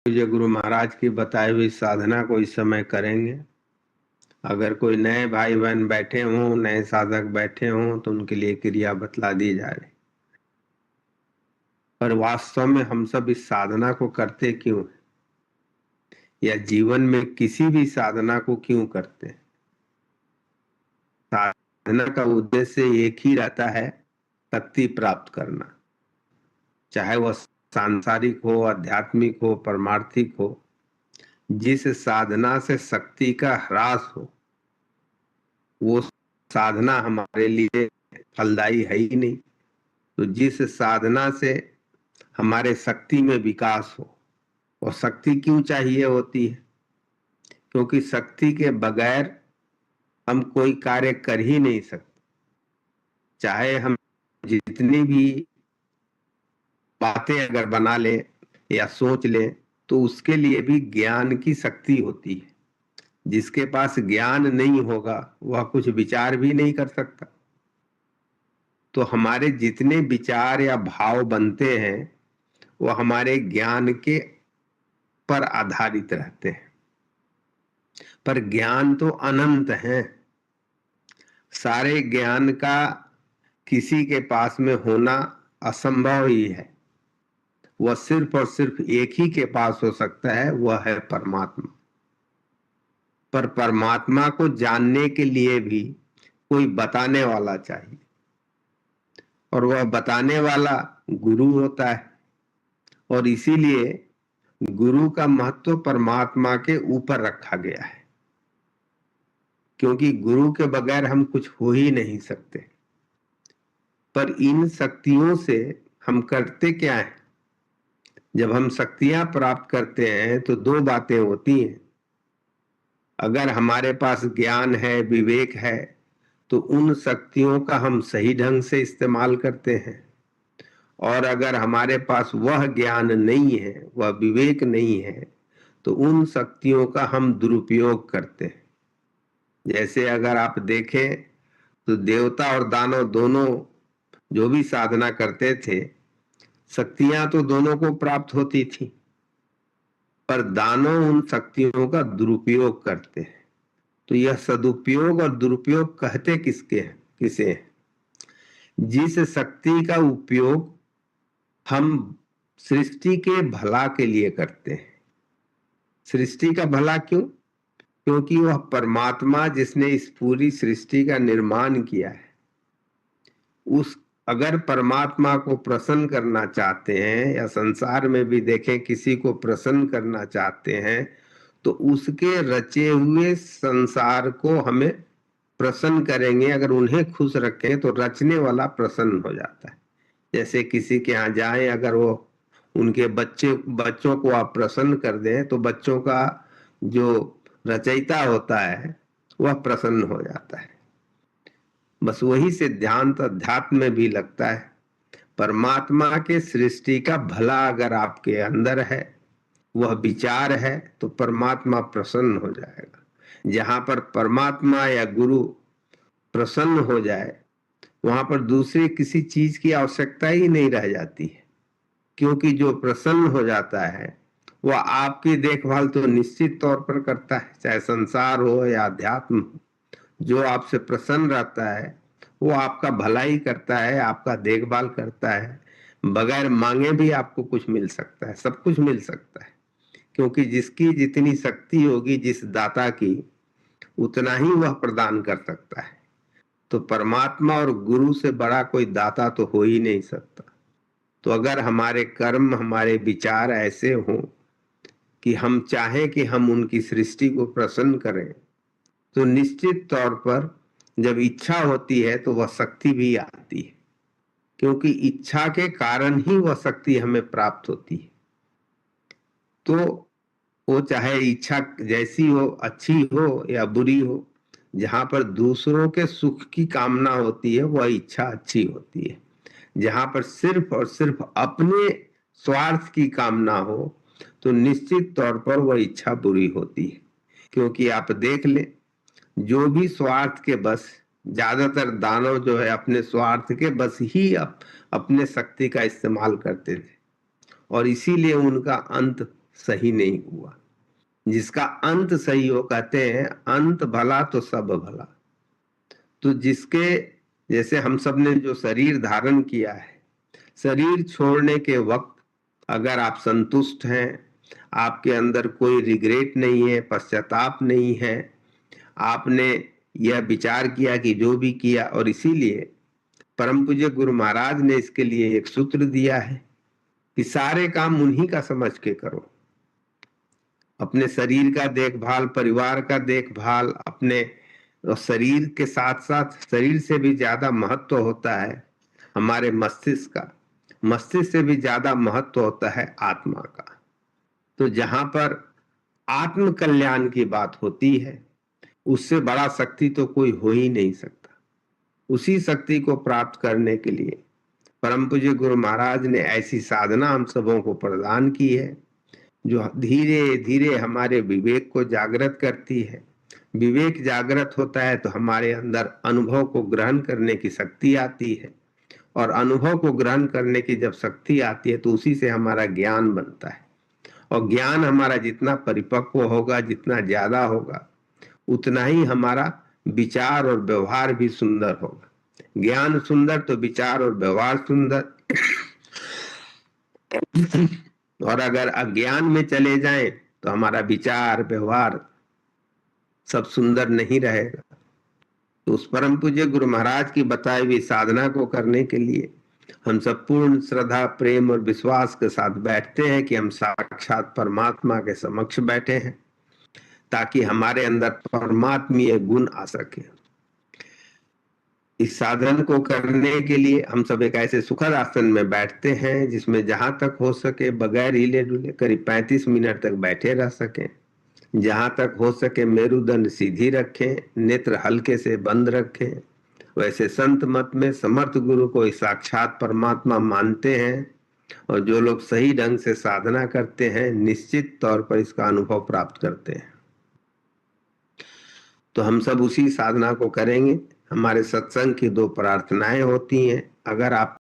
पूज्य गुरु महाराज की बताई हुई साधना को इस समय करेंगे। अगर कोई नए भाई बहन बैठे हों, नए साधक बैठे हों तो उनके लिए क्रिया बतला दी जा रही। पर वास्तव में हम सब इस साधना को करते क्यों हैं, या जीवन में किसी भी साधना को क्यों करते हैं? साधना का उद्देश्य एक ही रहता है, शक्ति प्राप्त करना। चाहे वह सांसारिक हो, आध्यात्मिक हो, परमार्थिक हो। जिस साधना से शक्ति का ह्रास हो वो साधना हमारे लिए फलदायी है ही नहीं। तो जिस साधना से हमारे शक्ति में विकास हो, और शक्ति क्यों चाहिए होती है? क्योंकि शक्ति के बगैर हम कोई कार्य कर ही नहीं सकते। चाहे हम जितनी भी बातें अगर बना ले या सोच ले, तो उसके लिए भी ज्ञान की शक्ति होती है। जिसके पास ज्ञान नहीं होगा वह कुछ विचार भी नहीं कर सकता। तो हमारे जितने विचार या भाव बनते हैं वो हमारे ज्ञान के पर आधारित रहते हैं। पर ज्ञान तो अनंत है। सारे ज्ञान का किसी के पास में होना असंभव ही है। वह सिर्फ और सिर्फ एक ही के पास हो सकता है, वह है परमात्मा। पर परमात्मा को जानने के लिए भी कोई बताने वाला चाहिए, और वह बताने वाला गुरु होता है। और इसीलिए गुरु का महत्व परमात्मा के ऊपर रखा गया है, क्योंकि गुरु के बगैर हम कुछ हो ही नहीं सकते। पर इन शक्तियों से हम करते क्या है? जब हम शक्तियां प्राप्त करते हैं तो दो बातें होती हैं। अगर हमारे पास ज्ञान है, विवेक है, तो उन शक्तियों का हम सही ढंग से इस्तेमाल करते हैं। और अगर हमारे पास वह ज्ञान नहीं है, वह विवेक नहीं है, तो उन शक्तियों का हम दुरुपयोग करते हैं। जैसे अगर आप देखें तो देवता और दानव दोनों जो भी साधना करते थे, शक्तियां तो दोनों को प्राप्त होती थी, पर दानव उन शक्तियों का दुरुपयोग करते हैं। तो यह सदुपयोग और दुरुपयोग कहते किसे हैं? जिस शक्ति का उपयोग हम सृष्टि के भला के लिए करते हैं। सृष्टि का भला क्यों? क्योंकि वह परमात्मा जिसने इस पूरी सृष्टि का निर्माण किया है, उस अगर परमात्मा को प्रसन्न करना चाहते हैं, या संसार में भी देखें किसी को प्रसन्न करना चाहते हैं, तो उसके रचे हुए संसार को हमें प्रसन्न करेंगे। अगर उन्हें खुश रखें तो रचने वाला प्रसन्न हो जाता है। जैसे किसी के यहाँ जाएं, अगर वो उनके बच्चों को आप प्रसन्न कर दें तो बच्चों का जो रचयिता होता है वह प्रसन्न हो जाता है। बस वही सिद्धांत अध्यात्म में भी लगता है। परमात्मा के सृष्टि का भला अगर आपके अंदर है, वह विचार है, तो परमात्मा प्रसन्न हो जाएगा। जहां पर परमात्मा या गुरु प्रसन्न हो जाए, वहां पर दूसरी किसी चीज की आवश्यकता ही नहीं रह जाती है। क्योंकि जो प्रसन्न हो जाता है वह आपकी देखभाल तो निश्चित तौर पर करता है, चाहे संसार हो या अध्यात्म हो। जो आपसे प्रसन्न रहता है वो आपका भला ही करता है, आपका देखभाल करता है। बगैर मांगे भी आपको कुछ मिल सकता है, सब कुछ मिल सकता है। क्योंकि जिसकी जितनी शक्ति होगी जिस दाता की, उतना ही वह प्रदान कर सकता है। तो परमात्मा और गुरु से बड़ा कोई दाता तो हो ही नहीं सकता। तो अगर हमारे कर्म, हमारे विचार ऐसे हों कि हम चाहें कि हम उनकी सृष्टि को प्रसन्न करें, तो निश्चित तौर पर जब इच्छा होती है तो वह शक्ति भी आती है। क्योंकि इच्छा के कारण ही वह शक्ति हमें प्राप्त होती है। तो वो चाहे इच्छा जैसी हो, अच्छी हो या बुरी हो, जहां पर दूसरों के सुख की कामना होती है वह इच्छा अच्छी होती है। जहां पर सिर्फ और सिर्फ अपने स्वार्थ की कामना हो, तो निश्चित तौर पर वह इच्छा बुरी होती है। क्योंकि आप देख ले, जो भी स्वार्थ के बस, ज्यादातर दानव जो है अपने स्वार्थ के बस ही अपने शक्ति का इस्तेमाल करते थे, और इसीलिए उनका अंत सही नहीं हुआ। जिसका अंत सही हो, कहते हैं अंत भला तो सब भला। तो जिसके, जैसे हम सब ने जो शरीर धारण किया है, शरीर छोड़ने के वक्त अगर आप संतुष्ट हैं, आपके अंदर कोई रिग्रेट नहीं है, पश्चाताप नहीं है, आपने यह विचार किया कि जो भी किया, और इसीलिए परम पूज्य गुरु महाराज ने इसके लिए एक सूत्र दिया है कि सारे काम उन्हीं का समझ के करो। अपने शरीर का देखभाल, परिवार का देखभाल, अपने शरीर के साथ साथ शरीर से भी ज्यादा महत्व होता है हमारे मस्तिष्क का, मस्तिष्क से भी ज्यादा महत्व होता है आत्मा का। तो जहां पर आत्म कल्याण की बात होती है, उससे बड़ा शक्ति तो कोई हो ही नहीं सकता। उसी शक्ति को प्राप्त करने के लिए परम पूज्य गुरु महाराज ने ऐसी साधना हम सबों को प्रदान की है, जो धीरे धीरे हमारे विवेक को जागृत करती है। विवेक जागृत होता है तो हमारे अंदर अनुभव को ग्रहण करने की शक्ति आती है, और अनुभव को ग्रहण करने की जब शक्ति आती है तो उसी से हमारा ज्ञान बनता है। और ज्ञान हमारा जितना परिपक्व होगा, जितना ज्यादा होगा, उतना ही हमारा विचार और व्यवहार भी सुंदर होगा। ज्ञान सुंदर तो विचार और व्यवहार सुंदर। और अगर अज्ञान में चले जाएं तो हमारा विचार व्यवहार सब सुंदर नहीं रहेगा। तो उस परम पूज्य गुरु महाराज की बताई हुई साधना को करने के लिए हम सब पूर्ण श्रद्धा, प्रेम और विश्वास के साथ बैठते हैं कि हम साक्षात परमात्मा के समक्ष बैठे हैं, ताकि हमारे अंदर परमात्मीय गुण आ सके। इस साधन को करने के लिए हम सब एक ऐसे सुखद आसन में बैठते हैं जिसमें जहां तक हो सके बगैर हिले डुले करीब 35 मिनट तक बैठे रह सकें। जहां तक हो सके मेरुदंड सीधी रखें, नेत्र हल्के से बंद रखें। वैसे संत मत में समर्थ गुरु को साक्षात परमात्मा मानते हैं, और जो लोग सही ढंग से साधना करते हैं निश्चित तौर पर इसका अनुभव प्राप्त करते हैं। तो हम सब उसी साधना को करेंगे। हमारे सत्संग की 2 प्रार्थनाएं होती हैं। अगर आप